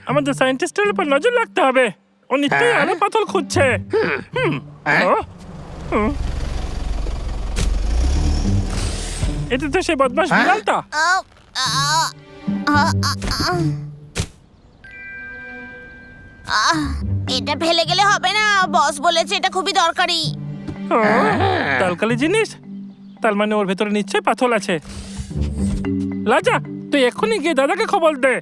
আমাদের সায়েন্টিস্টের উপর নজর রাখতে হবে। ও নিশ্চয়ই আরো পাথর খুঁজছে। এটা তো সেই বদমাশ বিড়ালটা। এটা ফেলে গেলে হবে না, বস বলেছে এটা খুবই দরকারি। তালকালি জিনিস, তার মানে ওর ভেতরে নিশ্চয়ই পাথর আছে। লাজা, তুই এক্ষুনি গিয়ে দাদাকে খবর দে।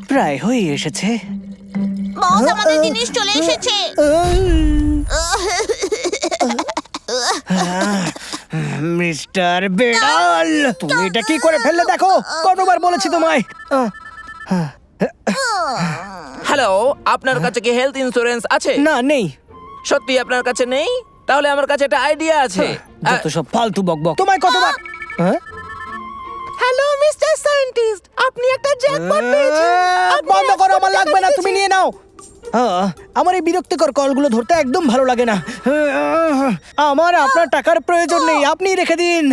প্রায় হয়ে এসেছে। বস, আমাদের জিনিস চলে এসেছে। মিস্টার বেড়াল, তুমি এটা কি করে ফেললে দেখো, কতবার বলেছি তোমায়। হ্যালো, আপনার কাছে কি হেলথ ইন্স্যুরেন্স আছে? না, নেই। সত্যি আপনার কাছে নেই? তাহলে আমার কাছে একটা আইডিয়া আছে। যত সব ফালতু বকবক। তোমায় কতবার। হ্যালো মিস্টার সায়েন্টিস্ট, আপনি একটা জ্যাকপট পেয়েছেন। বন্ধ করো, আমার লাগবে না, তুমি নিয়ে নাও। আমার এই বিরক্তিকর কলগুলো ধরতে একদম ভালো লাগে না। আমার আপনার টাকার প্রয়োজন নেই, আপনি রেখে দিন।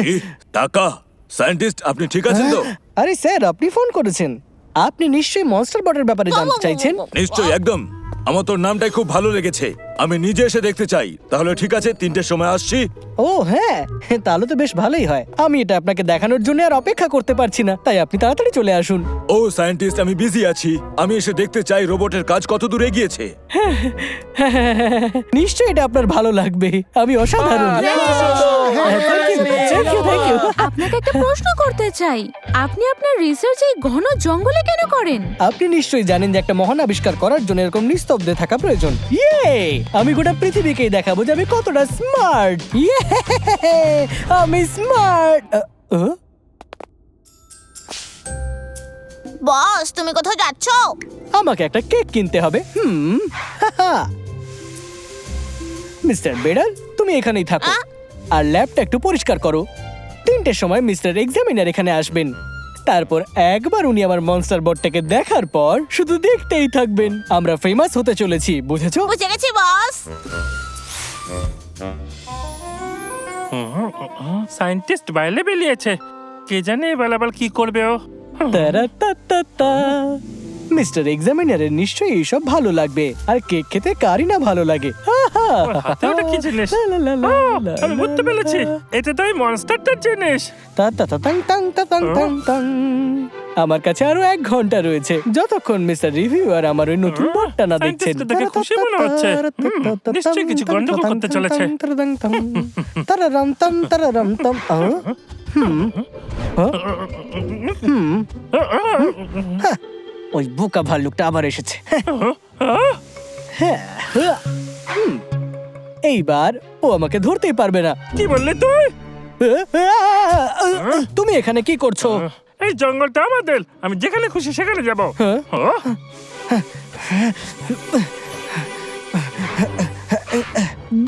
টাকা? সায়েন্টিস্ট, আপনি ঠিক আছেন তো? আরে স্যার, আপনি ফোন করেছেন, আপনি নিশ্চয়ই মনস্টার বটের ব্যাপারে জানতে চাইছেন। নিশ্চয়ই, একদম। আমার তোর নামটাই খুব ভালো লেগেছে, আমি নিজে এসে দেখতে চাই। তাহলে ঠিক আছে, 3টের সময় আসছি। ও হ্যাঁ, তাহলে তো বেশ ভালোই হয়। আমি এটা আপনাকে দেখানোর জন্য আর অপেক্ষা করতে পারছি না, তাই আপনি তাড়াতাড়ি চলে আসুন। ও সায়েন্টিস্ট, আমি বিজি আছি, আমি এসে দেখতে চাই রোবটের কাজ কত দূর এগিয়েছে। নিশ্চয়ই এটা আপনার ভালো লাগবে, আমি অসাধারণ। Thank you. আপনাকে একটা প্রশ্ন করতে চাই, আপনি আপনার রিসার্চ এই ঘন জঙ্গলে কেন করেন? আপনি নিশ্চয়ই জানেন যে একটা মহান আবিষ্কার করার জন্য এরকম নিস্তব্ধে থাকা প্রয়োজন। আমি গোটা পৃথিবীকেই দেখাবো যে আমি কতটা স্মার্ট। আমি স্মার্ট। বস, তুমি কোথাও যাচ্ছ? আমাকে একটা কেক কিনতে হবে। মিস্টার বেড়াল, তুমি এখানেই থাকো আর ল্যাবটা একটু পরিষ্কার করো। 3টের সময় মিস্টার এক্সামিনার এখানে আসবেন। তারপর একবার উনি আমার মনস্টার বটটাকে দেখার পর শুধু দেখতেই থাকবেন। আমরা ফেমাস হতে চলেছি, বুঝেছো? বুঝে গেছি বস। সায়েন্টিস্ট বাইরে বেরিয়েছে, কে জানে এবার আবার কি করবে ও। তারাতাতাতা। মিস্টার এক্সামিনারের নিশ্চয়ই এইসব ভালো লাগবে, আর কেক খেতে কারই না ভালো লাগে। ওর হাতে ওটা কি জিনিস? আমি বুঝতে পেরেছি, এটা তো ওই মনস্টারটার জিনিস। আমার কাছে আরো 1 ঘন্টা রয়েছে, যতক্ষণ মিস্টার রিভিউয়ার আমার ওই নতুন বটটা না দেখছেন। সায়েন্টিস্টকে দেখে খুশি মনে হচ্ছে। নিশ্চয়ই কিছু গন্ডগোল করতে চলেছে। ওই বোকা ভাল্লুকটা আবার এসেছে। এইবার ও আমাকে ধরতেই পারবে না। কি বললি তুই? তুমি এখানে কি করছো? এই জঙ্গলটা আমাদের, আমি যেখানে খুশি সেখানে যাব।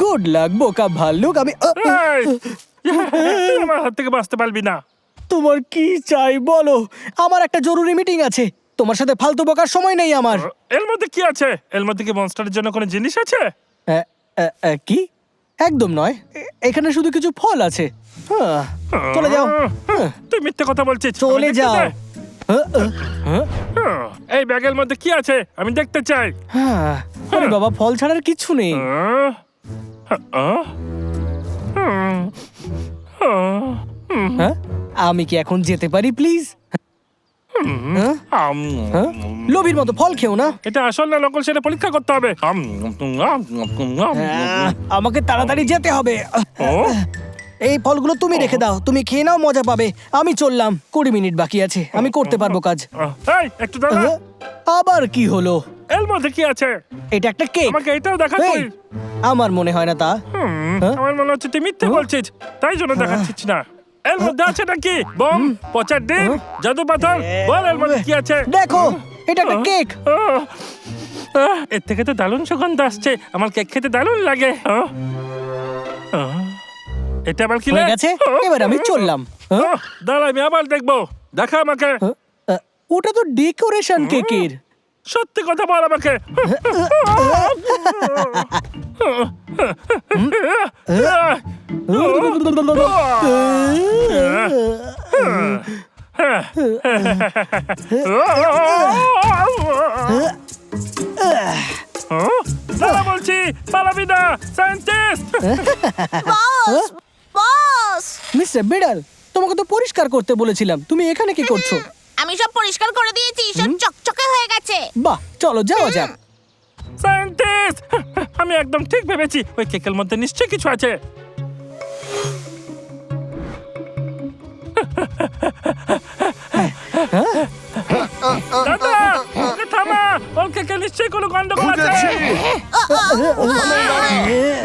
গুড লাক বোকা ভাল্লুক। আমি তুই আমার হাত থেকে বাঁচতে পারবি না। তোমার কি চাই বলো? আমার একটা জরুরি মিটিং আছে, তোমার সাথে ফালতু বকার সময় নেই আমার। এর মধ্যে কি আছে? এর মধ্যে কি মনস্টারের জন্য কোনো জিনিস আছে? কি? একদম নয়, এখানে শুধু কিছু ফল আছে। চলে যাও। তুই মিথ্যে কথা বলছিস। চলে যাও। এই ব্যাগের মধ্যে কি আছে আমি দেখতে চাই। আরে বাবা, ফল ছাড়ার কিছু নেই। আমি কি এখন যেতে পারি প্লিজ? লোভীর মতো ফল খেও না। এটা আসল না নকল সেটা পরীক্ষা করতে হবে। আমাকে তাড়াতাড়ি যেতে হবে। এই ফলগুলো তুমি রেখে দাও, তুমি খেয়ে নাও, মজা পাবে। আমি চললাম, 20 মিনিট বাকি আছে, আমি করতে পারবো কাজ। এই একটু দাঁড়া। আবার কি হলো? এর মধ্যে কি আছে? এটা একটা কেক। আমাকে এটাও দেখা তুই। আমার মনে হয় না তা। আমার মনে হচ্ছে তুই মিথ্যে বলছিস, তাই জন্য দেখাচ্ছিস না। এর মধ্যে আছে নাকি বম, পচা ডিম, জাদু পাথর? বল এর মধ্যে কি আছে। দেখো, এটা একটা কেক। এর থেকে তো দারুণ সুগন্ধ আসছে, আমার কেক খেতে দারুণ লাগে। এটা আবার কি হয়ে গেছে, এবার আমি চললাম। দাঁড়া, আমি আবার দেখবো, দেখা আমাকে। ওটা তো ডেকোরেশন কেকের। সত্যি কথা বল আমাকে। দাঁড়া বলছি, পালাবি না সায়েন্টিস্ট। বস বস মিস্টার বিড়াল, তোমাকে তো পরিষ্কার করতে বলেছিলাম, তুমি এখানে কি করছো? আমি সব পরিষ্কার করে দিয়েছি, সব চকচকে হয়ে গেছে। বাহ, চলো যাওয়া যাক। সায়েন্টিস্ট, আমি একদম ঠিক ভেবেছি, ওই কেকের মধ্যে নিশ্চয়ই কিছু আছে। দাদা, ওকে থামা, ওর কেকে নিশ্চয়ই কোনো গন্ডগোল আছে। বুঝেছি।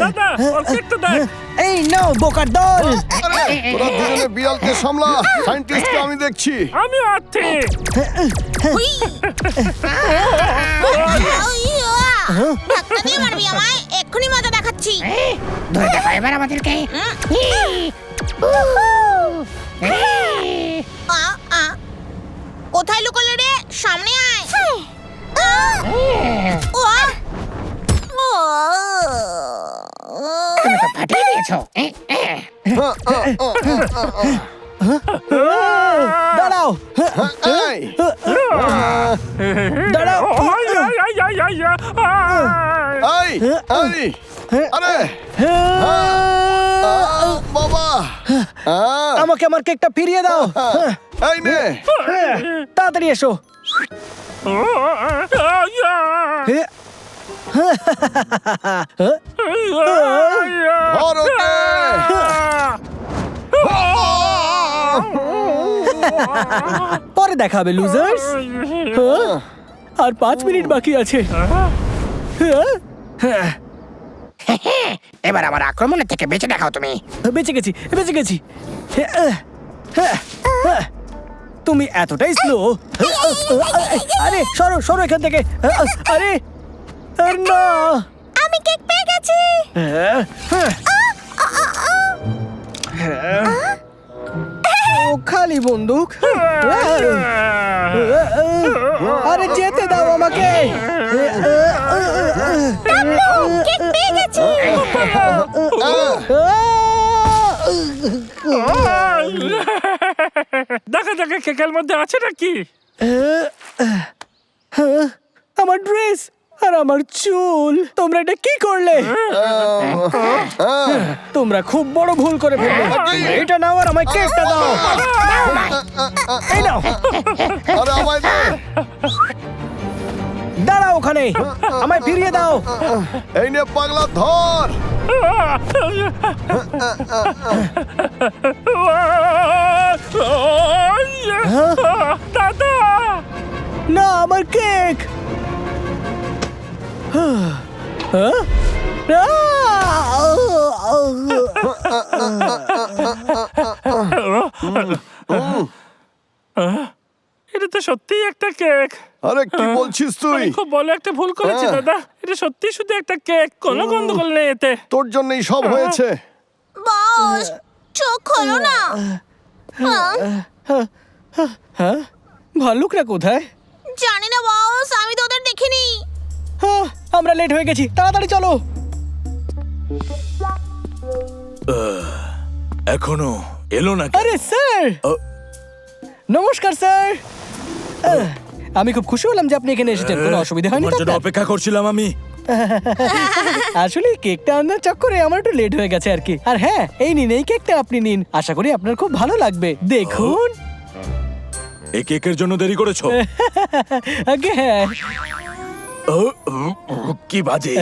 দাদা, ওর কেক তো দেখ। এই নাও বোকার দল। আরে, তোরা দুজনে বিড়ালকে সামলা, সায়েন্টিস্টকে আমি দেখছি। আমি আছি। হুই। ধাক্কা দিয়ে মারবি আমায়, এক্ষুনি মজা দেখাচ্ছি। ধরে দেখো এবার আমাদেরকে। কোথায় লুকোলে রে? সামনে আয়। তুমি তো ফাটিয়ে দিয়েছো। দাঁড়াও, এই, দাঁড়াও। I, I, I, I, I, I. এই, আরে, বাবা, আমাকে আমার কেকটা ফিরিয়ে দাও। এই নে, তাড়াতাড়ি এসো। ধর ওকে। পরে দেখা হবে লুজার্স। আর 5 মিনিট বাকি আছে। এবার আমার আক্রমণের থেকে বেঁচে দেখাও তুমি। বেঁচে গেছি, বেঁচে গেছি। তুমি এতটাই স্লো। আরে সরো সরো এখান থেকে। আরে আর না, আমি কেক পেয়ে গেছি। ও খালি বন্দুক। আরে যেতে দাও আমাকে। কেক পেয়ে গেছি। দেখা যাক কেকের মধ্যে আছে নাকি। আমার ড্রেস আর আমার চুল, তোমরা এটা কি করলে? তোমরা খুব বড় ভুল করে ফেললে। এটা নাও আর আমায় কেকটা দাও। এই নাও। আরে আমায় দে। দাঁড়াও ওখানে, আমায় ফিরিয়ে দাও। এই নে পাগলা, ধর। দাদা, না, আমার কেক। এটা তো সত্যিই একটা কেক। আরে কি বলছিস তুই? আমি খুব বড় একটা ভুল করেছি দাদা। এটা সত্যি শুধু একটা কেক, কোনো গন্ডগোল নেই এতে। তোর জন্যই সব হয়েছে। বস, চোখ খোলো না। ভাল্লুকরা কোথায়? জানি না বস, আমি তো ওদের দেখিনি। আমরা লেট হয়ে গেছি, তাড়াতাড়ি চলো। এখনো এলো না। আরে স্যার, নমস্কার স্যার। আমি খুব খুশি হলাম যে আপনি এখানে এসেছেন। কোনো অসুবিধা হয়নি তোমার তো জন্য আপনার? অপেক্ষা করছিলাম আমি। আসলে কেকটা আনার চক্করে আমার একটু লেট হয়ে গেছে আর কি। আর হ্যাঁ, এই নিন, এই কেকটা আপনি নিন, আশা করি আপনার খুব ভালো লাগবে। দেখুন। এই কেকের জন্য দেরি করেছো? আগে হ্যাঁ। কি বাজে।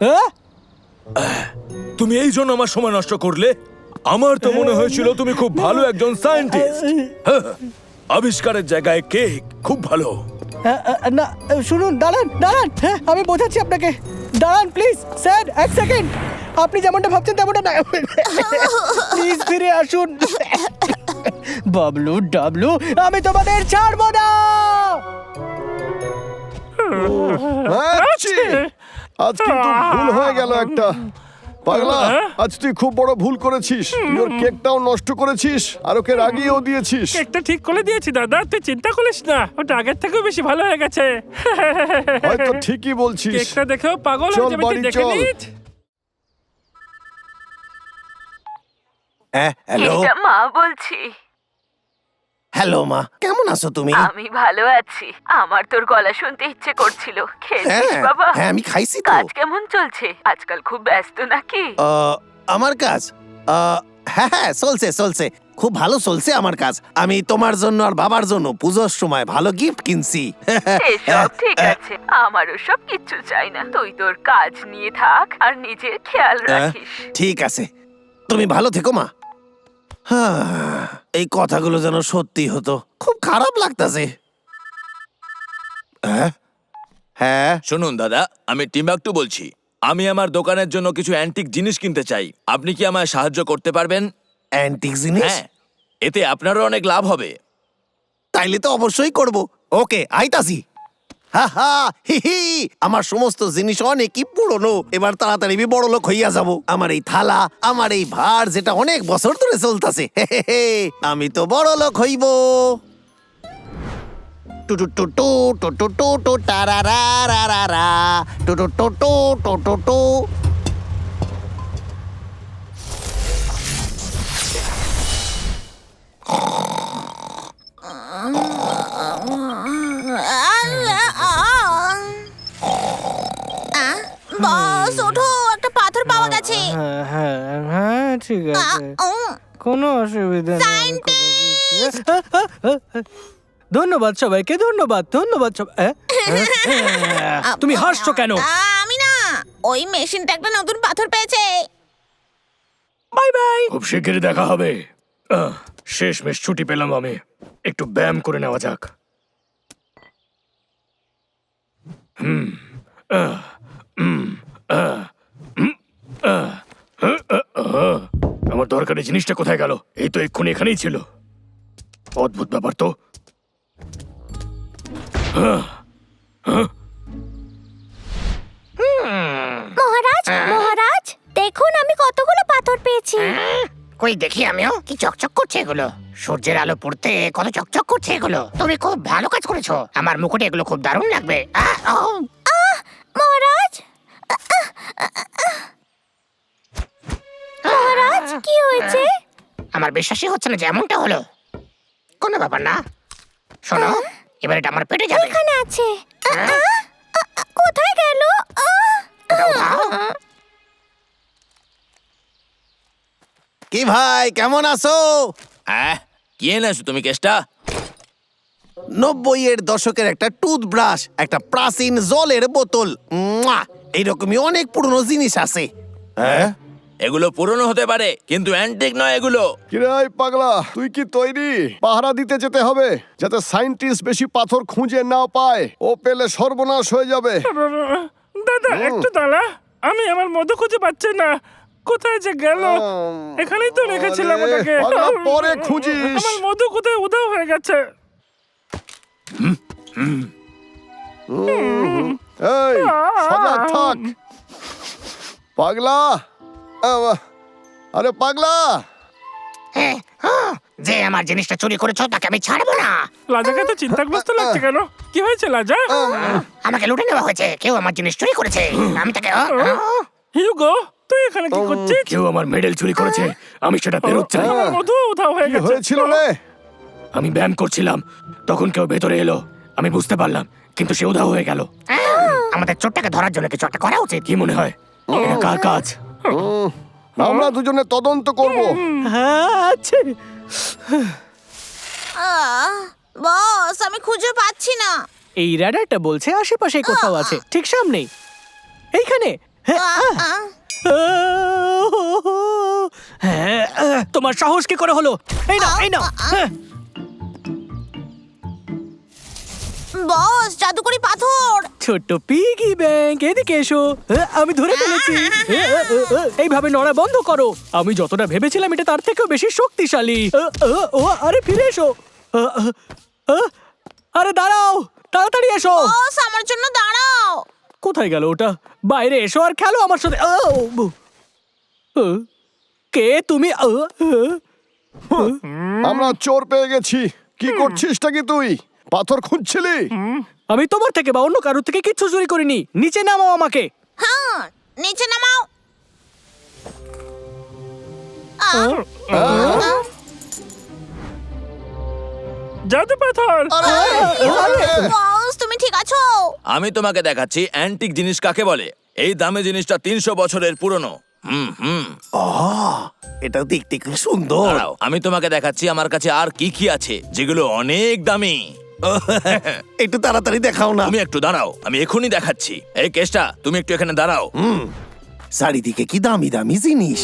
আহ? তুমি এই জন্য আমার সময় নষ্ট করলে? আমার তো মনে হয়েছিল তুমি খুব ভালো একজন সায়েন্টিস্ট। আবিষ্কারের জায়গায় কেক খুব ভালো। না, শুনুন, দাঁড়ান দাঁড়ান। হ্যাঁ, আমি বোঝাচ্ছি আপনাকে। দাঁড়ান প্লিজ স্যার, 1 সেকেন্ড। আপনি যেমনটা ভাবছেন তেমনটা না। প্লিজ ফিরে আসুন। বাবলু ডাবলু, আমি তোমাদের ছাড়বো না। আজ কিন্তু ভুল হয়ে গেল একটা। পাগলা হ্যাঁ? আজ তুই খুব বড় ভুল করেছিস তুই ওর কেকটাও নষ্ট করেছিস আর ওকে রাগিয়েও দিয়েছিস কেকটা ঠিক করে দিয়েছি দাদা, তুই চিন্তা করিস না, ওটা আগের থেকেও বেশি ভালো হয়ে গেছে। হয়তো ঠিকই বলছিস কেকটা দেখেও পাগল চল হয়ে যাবে, তুই বাড়ি দেখে চল। নিস। হ্যালো মা বলছি। হ্যালো মা, কেমন আছো তুমি? আমি ভালো আছি। আমার তোর গলা শুনতে ইচ্ছে করছিল। খেয়েছিস হ্যাঁ বাবা? হ্যাঁ, আমি খাইছি তো। কাজ কেমন চলছে? আজকাল খুব ব্যস্ত নাকি? আমার কাজ হ্যাঁ হ্যাঁ চলছে চলছে, খুব ভালো চলছে আমার কাজ। আমি তোমার জন্য আর বাবার জন্য পুজোর সময় ভালো গিফট কিনছি। এসব ঠিক আছে, আমারও সব কিচ্ছু চাই না। তুই তোর কাজ নিয়ে থাক আর নিজের খেয়াল রাখিস। ঠিক আছে, তুমি ভালো থেকো মা। এই কথাগুলো যেন সত্যি হতো, খুব খারাপ লাগতাছে। হ্যাঁ শুনুন দাদা, আমি টিম্বাকটু বলছি। আমি আমার দোকানের জন্য কিছু অ্যান্টিক জিনিস কিনতে চাই। আপনি কি আমায় সাহায্য করতে পারবেন? অ্যান্টিক জিনিস? হ্যাঁ, এতে আপনারও অনেক লাভ হবে। তাইলে তো অবশ্যই করব। ওকে, আইতাছি। হা হা হি হি, আমার সমস্ত জিনিস অনেকই পুরনো। এবার তাড়াতাড়ি আমি বড় লোক হইয়া যাব। আমার এই থালা, আমার এই ভাঁড় যেটা অনেক বছর ধরে চলতেছে, আমি তো বড় লোক হইব। টু টু টু টু টু টু টু টু টারারা রা রা রা টু টু টু টু টু টু টু। বস ওঠো, একটা পাথর পাওয়া গেছে। হ্যাঁ হ্যাঁ হ্যাঁ ঠিক আছে, কোনো অসুবিধা নেই। ধন্যবাদ সবাইকে, ধন্যবাদ ধন্যবাদ তুমি হাসছো কেন? আমি না, ওই মেশিনটা একটা নতুন পাথর পেয়েছে। Bye bye. খুব শিগগিরই দেখা হবে। শেষমেশ ছুটি পেলাম আমি, একটু ব্যায়াম করে নেওয়া যাক। আমার দরকারি জিনিসটা কোথায় গেল? এই তো এক্ষুনি এখানেই ছিল। অদ্ভুত ব্যাপার তো। মহারাজ মহারাজ, দেখুন আমি কতগুলো পাথর পেয়েছি। কই দেখি আমিও, কি চকচক করছে এগুলো? সূর্যের আলো পড়তে কত চকচক করছে এগুলো। তুমি খুব ভালো কাজ করেছো। আমার মুকুটে এগুলো খুব দারুণ লাগবে। মহারাজ মহারাজ, কি হয়েছে? আমার বিশ্বাসই হচ্ছে না যে এমনটা হলো। কোনো ব্যাপার না, শোনো, এবার এটা আমার পেটে যাবে। এখানে আছে। কোথায় গেল? এটা উঠাও। কি ভাই, কেমন আছো? হ্যাঁ, কি এনেছো তুমি কেসটা? 90-এর দশকের একটা টুথব্রাশ, একটা প্রাচীন জলের বোতল, এইরকমই অনেক পুরনো জিনিস আছে। হ্যাঁ, এগুলো পুরনো হতে পারে, কিন্তু অ্যান্টিক নয় এগুলো। কিরে এই পাগলা, তুই কি তৈরি? পাহারা দিতে যেতে হবে যাতে সায়েন্টিস্ট বেশি পাথর খুঁজে না পায়। ও পেলে সর্বনাশ হয়ে যাবে। দাদা একটু দাঁড়া, আমি আমার মধু খুঁজে পাচ্ছি না, কোথায় যে গেল? এখানেই তো রেখেছিলাম আরে, ওটাকে। পাগলা, পরে খুঁজিস। আমার মধু কোথায় উধাও হয়ে গেছে। এই সজাগ থাক পাগলা। আরে পাগলা, যে আমার জিনিসটা চুরি করেছো তাকে আমি ছাড়বো না। লাজাকে তো চিন্তাগ্রস্ত লাগছে কেন? কি হয়েছে লাজা? আমাকে লুটে নেওয়া হয়েছে, কেউ আমার জিনিস চুরি করেছে। আমি তাকে হিউগো, তুই এখানে কি করছিস? কেউ আমার মেডেল চুরি করেছে, আমি সেটা ফেরত চাই। আমার মধু উধাও হয়ে কি গেছে। হয়েছিল রে? আমি ব্যায়াম করছিলাম, তখন কেউ ভেতরে এলো, আমি বুঝতে পারলাম, কিন্তু সে উধাও হয়ে গেল। আমাদের চোরটাকে ধরার জন্য কিছু একটা করা উচিত। কি মনে হয় এটা কার কাজ? আমরা দুজনে তদন্ত করব। হ্যাঁ আছে। বস আমি খুঁজে পাচ্ছি না। এই রাডারটা বলছে আশেপাশে কোথাও আছে, ঠিক সামনেই এইখানে। হ্যাঁ, তোমার সাহস কি করে হলো? এই নাও এই নাও। বস জাদুকরি পাথর। ছোট্ট পিগি ব্যাংক, এদিকে এসো। আমি ধরে ফেলেছি। এইভাবে নড়া বন্ধ করো। আমি যতটা ভেবেছিলাম এটা তার থেকেও বেশি শক্তিশালী। ও আরে ফিরে এসো। আরে দাঁড়াও, তাড়াতাড়ি এসো। বস আমার জন্য দাঁড়াও। কোথায় গেল ওটা? বাইরে এসো আর খেলো আমার সাথে। কে তুমি? আমরা চোর পেয়ে গেছি। কি করছিসটা কি তুই? পাথর খুঁজছিলি? আমি তোমার থেকে বা অন্য কারোর থেকে কিচ্ছু চুরি করিনি। নিচে নামাও আমাকে। হ্যাঁ, নিচে নামাও। জাদু পাথর। বস, তুমি ঠিক আছো? আমি তোমাকে দেখাচ্ছি অ্যান্টিক জিনিস কাকে বলে। এই দামি জিনিসটা 300 বছরের পুরনো। এটা দেখতে খুব সুন্দর। দাঁড়াও, আমি তোমাকে দেখাচ্ছি আমার কাছে আর কি কি আছে যেগুলো অনেক দামি। একটু তাড়াতাড়ি দেখাও না। তুমি একটু দাঁড়াও, আমি এখনই দেখাচ্ছি। এই কেসটা, তুমি একটু এখানে দাঁড়াও। চারিদিকে কি দামি দামি জিনিস।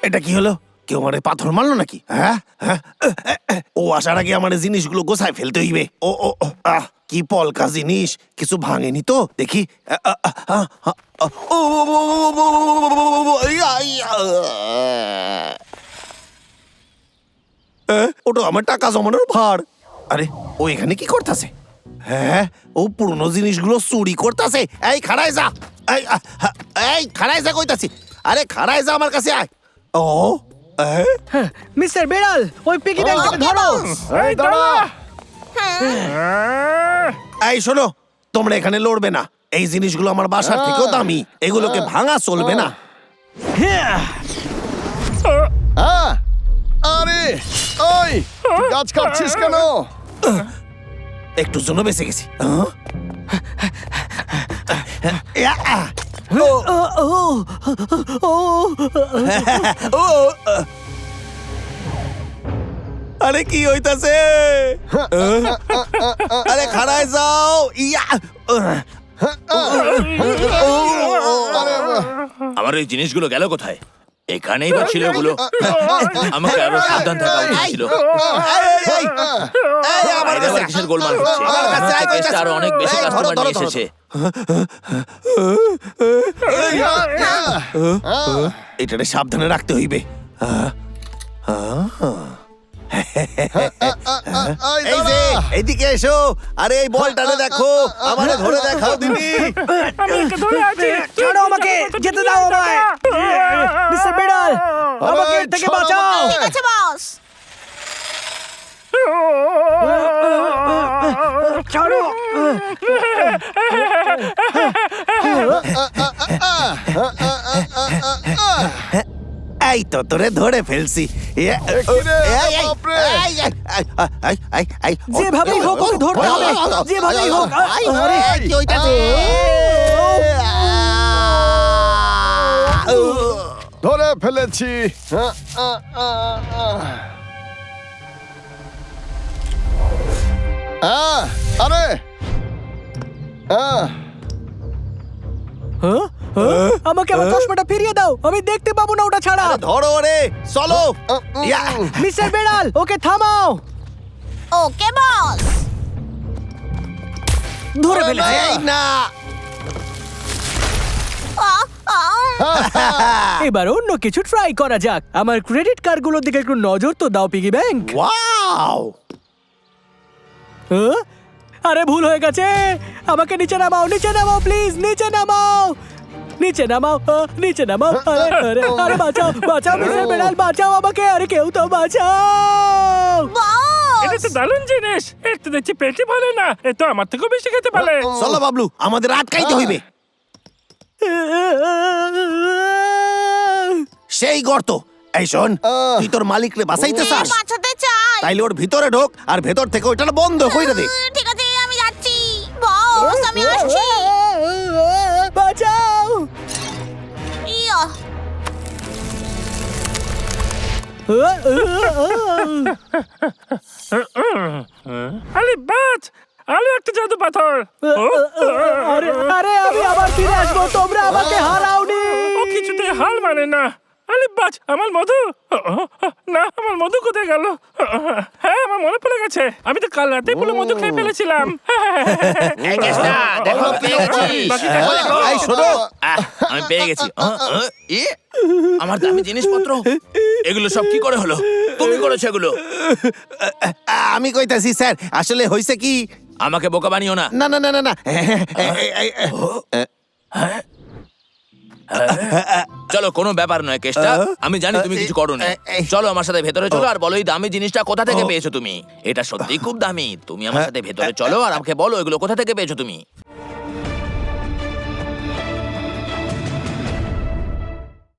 এটা কি হলো? কেউ আমারে পাথর মারলো নাকি? হ্যাঁ হ্যাঁ, ও আসার আগে আমার জিনিসগুলো গোছায় ফেলতে হইবে। কি পলকা জিনিস, কিছু ভাঙেনি তো? দেখি। ওটা আমার টাকা জমানোর ভার। আরে ও এখানে কি করতেছে? হ্যাঁ, ও পুরনো জিনিসগুলো চুরি করতেছে। এই খাড়ায় যা, এই খাড়ায় যা কইতাছি। আরে খাড়ায় যা, আমার কাছে আয়। ও মিস্টার বেড়াল, ওই পিগি ব্যাংকটাকে ধরো। এই দাঁড়া। এই শোনো, তোমরা এখানে লড়বে না। এই জিনিসগুলো আমার বাসার থেকেও দামি, এগুলোকে ভাঙা চলবে না। আরে ওই, তুই গাছ কাটছিস কেন? একটুর জন্য বেঁচে গেছি। আরে কি হইতাছে? আরে খাড়ায় যাও। ইয়া, আমার এই জিনিসগুলো গেল কোথায়? এখানেই বা ছিল এগুলো। আমাকে আরো সাবধান থাকা উচিত ছিল। বাইরে আবার কিসের গোলমাল হচ্ছে? কেসটা আরো অনেক বেশি কাস্টমার নিয়ে এসেছে। এটারে সাবধানে রাখতে হইবে। এই যে, এইদিকে এসো। আরে এই বলটারে দেখো, আমারে ধরে দেখাও দিদি। আমি একে ধরে আছি। ছাড়ো আমাকে, যেতে দাও আমায়। মিস্টার বেড়াল, আমাকে এর থেকে বাঁচাও। ঠিক আছে বস। ছাড়ো। এই তো তোরে ধরে ফেলছি। যেভাবেই হোক ওকে ধরতে হবে, যেভাবেই হোক। আরে কি হইতাছে? ধরে ফেলেছি। আরে আমাকে আমার চশমাটা ফিরিয়ে দাও, আমি দেখতে পাবো না ওটা ছাড়া। ধরো রে, চলো। মিস্টার বেড়াল, ওকে থামাও। ওকে বস। ধরে ফেলেছি। এই না, এবার অন্য কিছু ট্রাই করা যাক। আমার ক্রেডিট কার্ডগুলোর দিকে একটু নজর তো দাও পিগি ব্যাংক। ওয়াও, আরে ভুল হয়ে গেছে। আমাকে নিচে নামাও, নিচে নামাও প্লিজ, নিচে নামাও, নিচে নামাও, নিচে নামাও। আরে আরে আরে বাঁচাও, বাঁচাও মিস্টার বেড়াল, বাঁচাও আমাকে। আরে কেউ তো বাঁচাও। এটা তো দারুণ জিনিস। এর তো দেখছি পেটই ভালো না। এ তো আমার থেকেও বেশি খেতে পারে। চলো বাবলু, আমাদের আটকাইতে হইবে। সেই গর্ত। এই শোন, তুই তোর মালিকরে বাঁচাইতে চাস? বাঁচাতে চাই। তাইলে ওর ভিতরে ঢোক, আর ভেতর থেকে ওইটা বন্ধ কইরা দে। ঠিক আছে, আমি যাচ্ছি বস, আমি আসছি। বাঁচাও। ইয়া, আরে বাচ, আরে একটা জাদু পাথর। আরে আরে আমি আবার ফিরে আসবো, তোমরা আমাকে হারাওনি। ও কিছুতে হাল মানে না। আরে বাচ, আমার মধু। না, আমার মধু কোথায় গেল? হ্যাঁ, আমার মনে পড়ে গেছে। আমি তো কাল রাতে পুরো মধু খেয়ে ফেলেছিলাম। দেখো, পেয়ে গেছি। এই শোনো, আমি পেয়ে গেছি। আমার দামি জিনিসপত্র, এগুলো সব কি করে হলো? তুমি করেছো এগুলো? আমি কইতাছি স্যার, আসলে হইছে কি, আমাকে বোকা বানিও না। না না না না না চলো, কোনো ব্যাপার নয় কেসটা। আমি জানি তুমি কিছু করোনি। চলো আমার সাথে ভেতরে চলো আর বলো এই দামি জিনিসটা কোথা থেকে পেয়েছো তুমি। এটা সত্যি খুব দামি। তুমি আমার সাথে ভেতরে চলো আর আমাকে বলো এগুলো কোথা থেকে পেয়েছো তুমি।